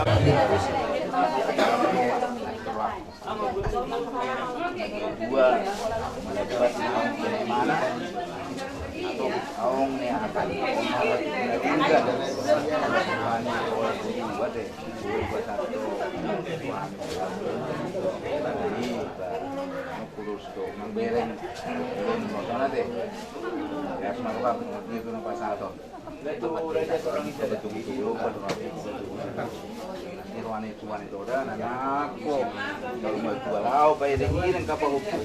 Dua melebat dari mana atau kaung nih akan juga dari buat deh buat satu tadi kurus tuh menggiring mana deh ya semua dia tuh nampak satu itu orang itu ada tunggu Irwan itu udah anakku kalau mau jual lau bayar ini dan kapal hukum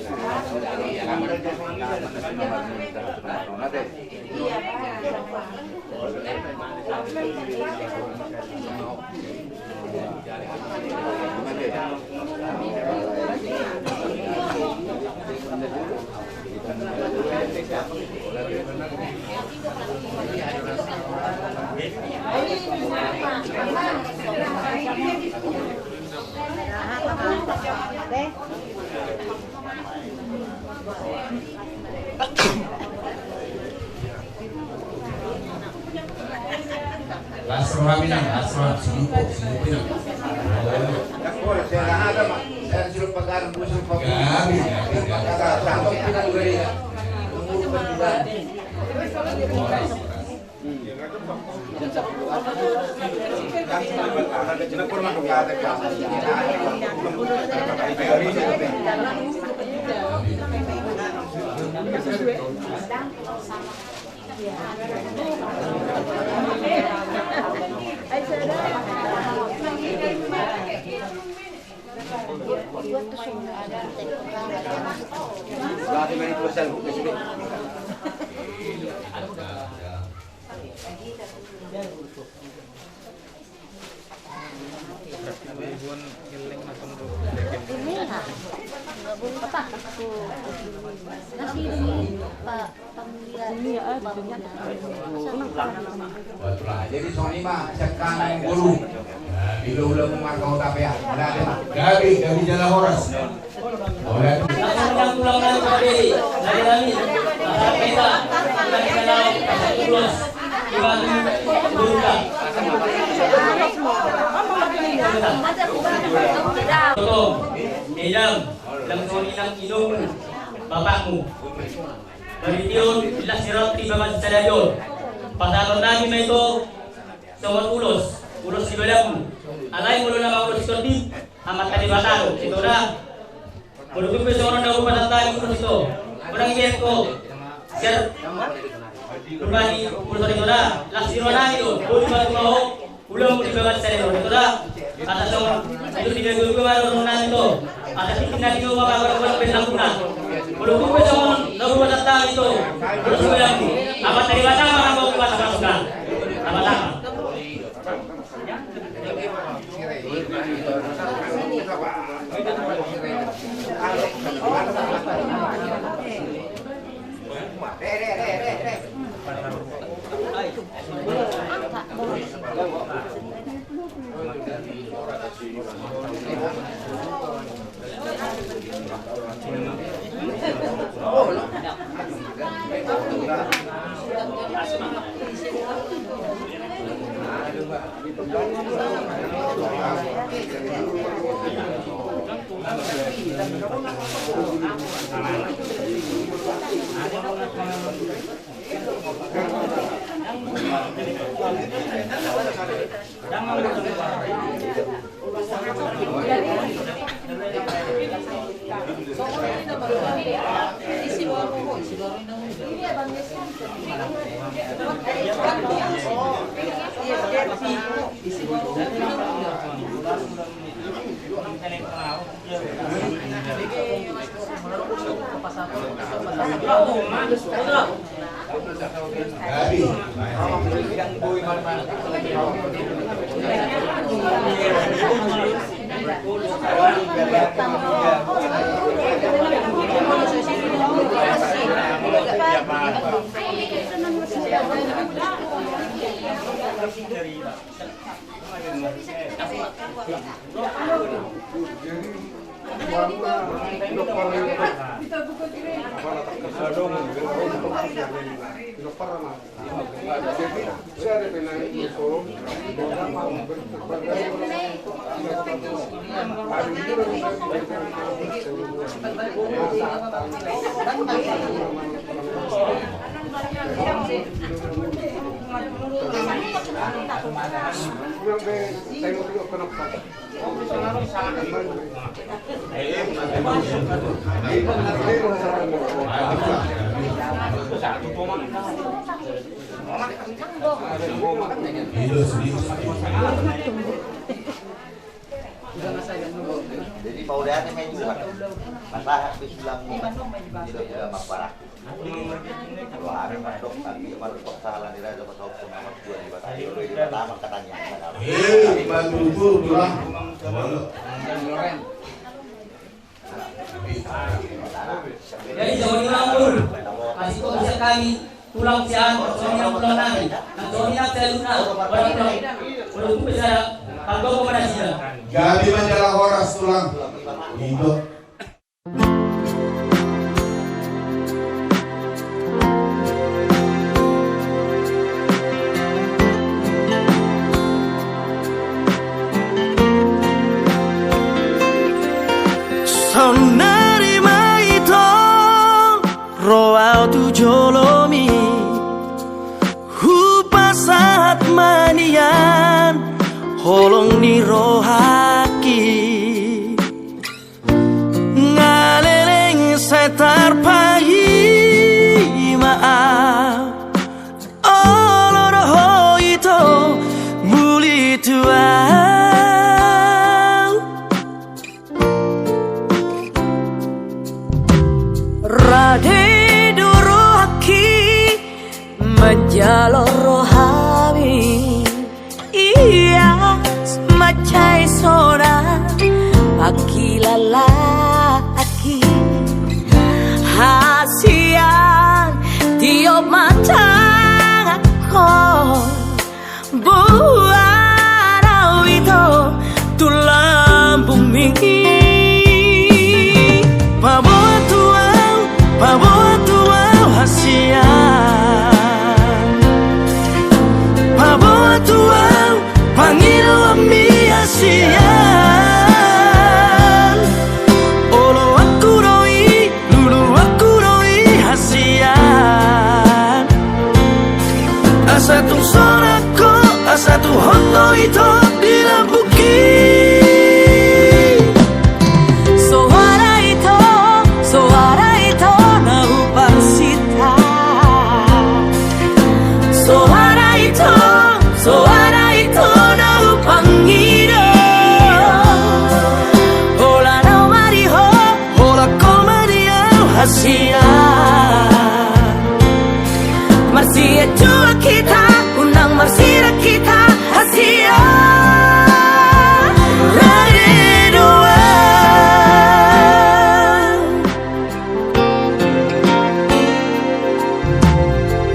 Asrama Minang, asrama Sinupok Pinang. Saya ada mak, saya suruh pagar, suruh pagar. Sampai Pinang juga dia. Umur berbulan. Jadi Sony mah cekang guru. Bila ulah memarkau tapi ya. Gabi jalan horas. Oleh yang pulang dari Padi, dari kami, kita, dari jalan, terus dibantu berundang. Tolong, Idam, dalam soal hidung bapakmu. Beritiun jelas sirot di bawah sadayun. Pasalon lagi itu somot ulos di badamu. Alai mulu nama ulos itu amat kali bataro. Itu dah. Mulu kumpul seorang daun pada tali ulos itu. Orang biar ko siar berbagi ulos itu dah. Laksirona itu. Budi batu mau ulang di bawah sadayun. Itu dah. Atas seorang itu tidak guru baru orang itu. Atas tinggal itu bapak baru berlakukan. Belum kumpul seorang daun pada tali itu. Ulos itu amat dari batang orang mau kita masukkan. Sama-sama. Jadi pauliannya main juga. Masalah habis bilang tidak maparah. 2 hari masuk lagi masuk salah di raja pas hukum nomor 2 di Batang. Di pertama katanya. Jadi jangan diulang kasih kau bisa kami tulang siang suami yang pulang nanti dan suami yang saya lunak belum bicara kalau komunikasi Gabi Majalah Horas tulang hidup. Sonarima ito roa tu jolomi hupasat manian holong ni rohaki ngaleleng setar pai maaf oloroho ito muli tuan Rade durohaki menjalor rohami iya semacai sona akilala aki hasian tiop matang aku buat itu tulang bumi Paboa tuau hasian Paboa tuau panggil ami hasian Olo aku roi, lulu aku roi hasian Asa tu sorako, asa tu hoto itu dilambuki Marsia jua kita, undang marsira kita Hasia Rade dua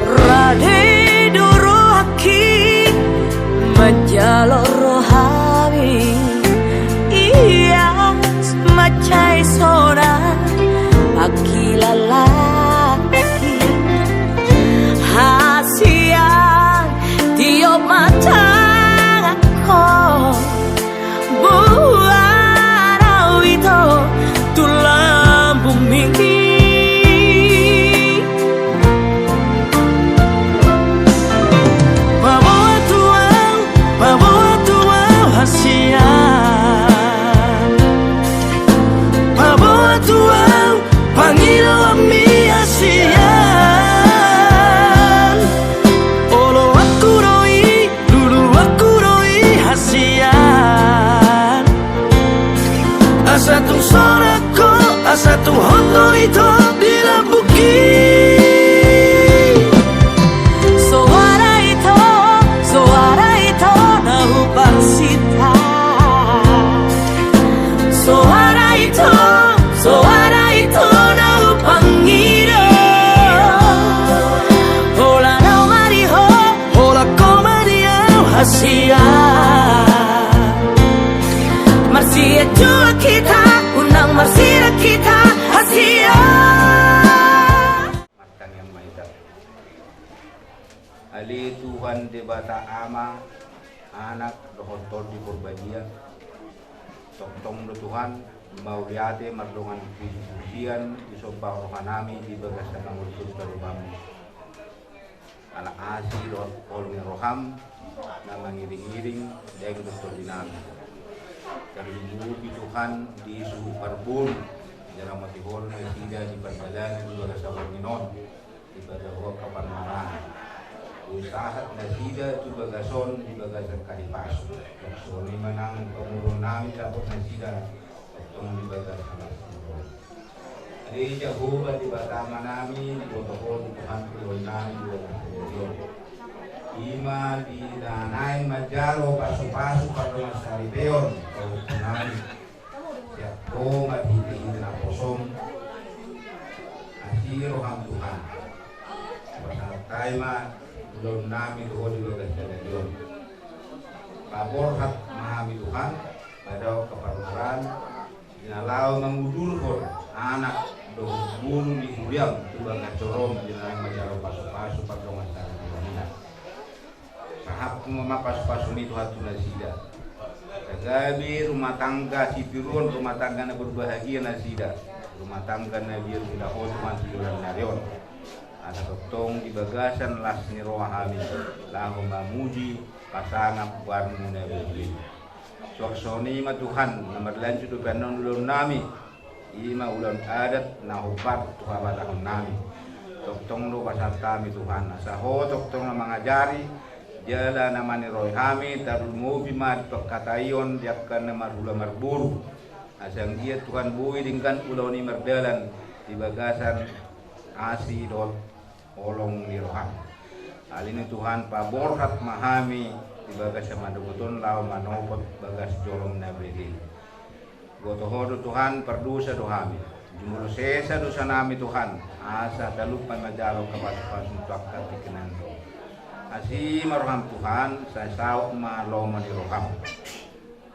Rade durohaki menjalor rohami iya semacai sona akilala hasian tiop matang aku buat itu tulang bumi Paboa tuau hasian Paboa tuau panggil ami hasian Olo aku roi, lulu aku roi hasian Asa tu sorako, asa tu hoto itu dilambuki Suara itu nahupan sita Suara itu nahupan ngira Hola no mariho, hola komariau hasian Marsia jua kita, undang unang marsira kita Asia. Matang yang maita. Ali Tuhan di bata ama anak dohontor di Purbadia. Tong do Tuhan mau liate mardongan pujian isobah rohanami di bagasan ngurus terubami. Anak asi olong roham na mangiring-iring dahil doktor dinami. Terlindungi Tuhan di suhu parbun jarang matihol na sida di perjalanan di bagasan minon di bagasan kaparmaran. Usaha na sida di bagason di bagasan kalipaso. So ni manang pemurun nami dapat na sida tong di bagasan. Di Jehovah di batama nami di protokol Tuhan Tuhan nami di bagasan. Ima di danai majaro pasu-pasu pada masa ribeon kau nami. Siap ko matiti na posom. Asiro ang Tuhan. Pasal tayo belum nami doon di bagasan Tuhan. Paborhat mahami Tuhan pada keperluan dinalau mengudurkan anak doh bulu di kuliang tuba ngacorom dinalau majaro pasu-pasu pada masa ribeon. Sahab mama pasu-pasu itu hatu nasida. Kagabi rumah tangga si pirun rumah tangga na berbahagia nasida. Rumah tangga na biar sudah hotman siuran narion. Ada ketong di bagasan las ni rohami. Lahu mamuji pasangan warmu na beli. Soksoni ma Tuhan nomor lanjut dupanon ulun nami. Ima ulan adat na hubat Tuhan batahon nami. Toktong do pasal kami Tuhan. Asaho toktong na mengajari jala namani roy hami tarul mobi mat pekatayon diakan nama rula marburu asang dia Tuhan bui dingkan ulau ni merdalan di bagasan asi dol olong di roham alini Tuhan paborhat mahami di bagasan maduguton lau manopot bagas jolong nabedi gotohodo Tuhan perdosa dohami jumul sesa dosa nami Tuhan asa talupan majalo kapas-pasun tuakat dikenan Asih marham Tuhan, saya sauk maloma di roham.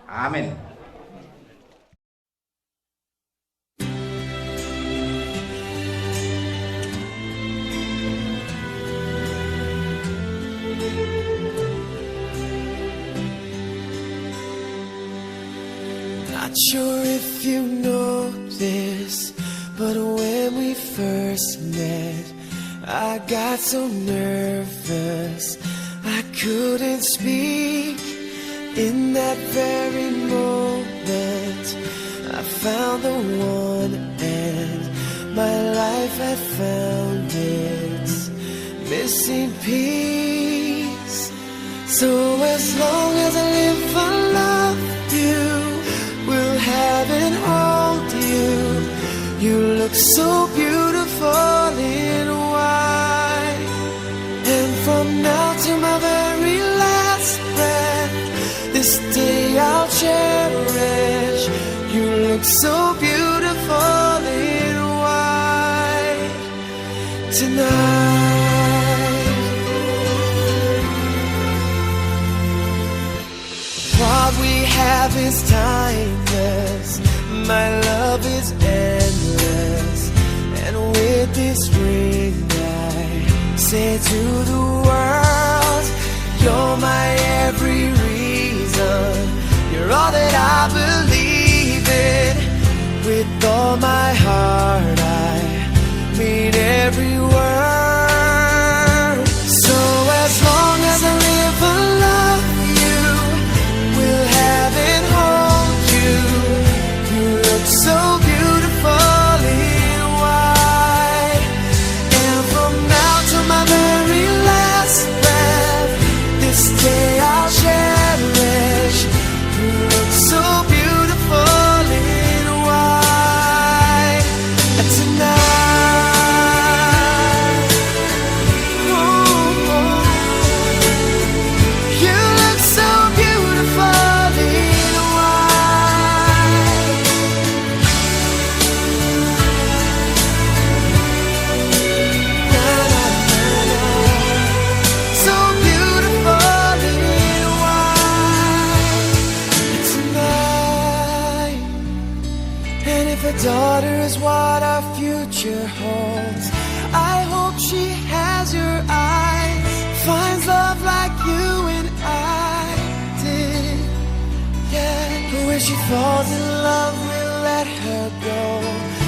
Amin. Not sure if you know this, but when we first met, I got so nervous I couldn't speak. In that very moment I found the one and my life had found its missing piece. So as long as I live I love you, will have and hold you. You look so beautiful in white, and from now to my very last breath, this day I'll cherish. You look so beautiful in white tonight. What we have is timeless, my love is endless, and with this ring I say to the world, you're my every reason, you're all that I believe in. With all my heart I mean every word. So as long as I live I love you, will have and hold you. You look so beautiful in white, and from now to my very last breath, this day I'll cherish. You look so beautiful in white tonight. daughter is what our future holds. I hope she has your eyes, finds love like you and I did. Yeah, but when she falls in love, we'll let her go.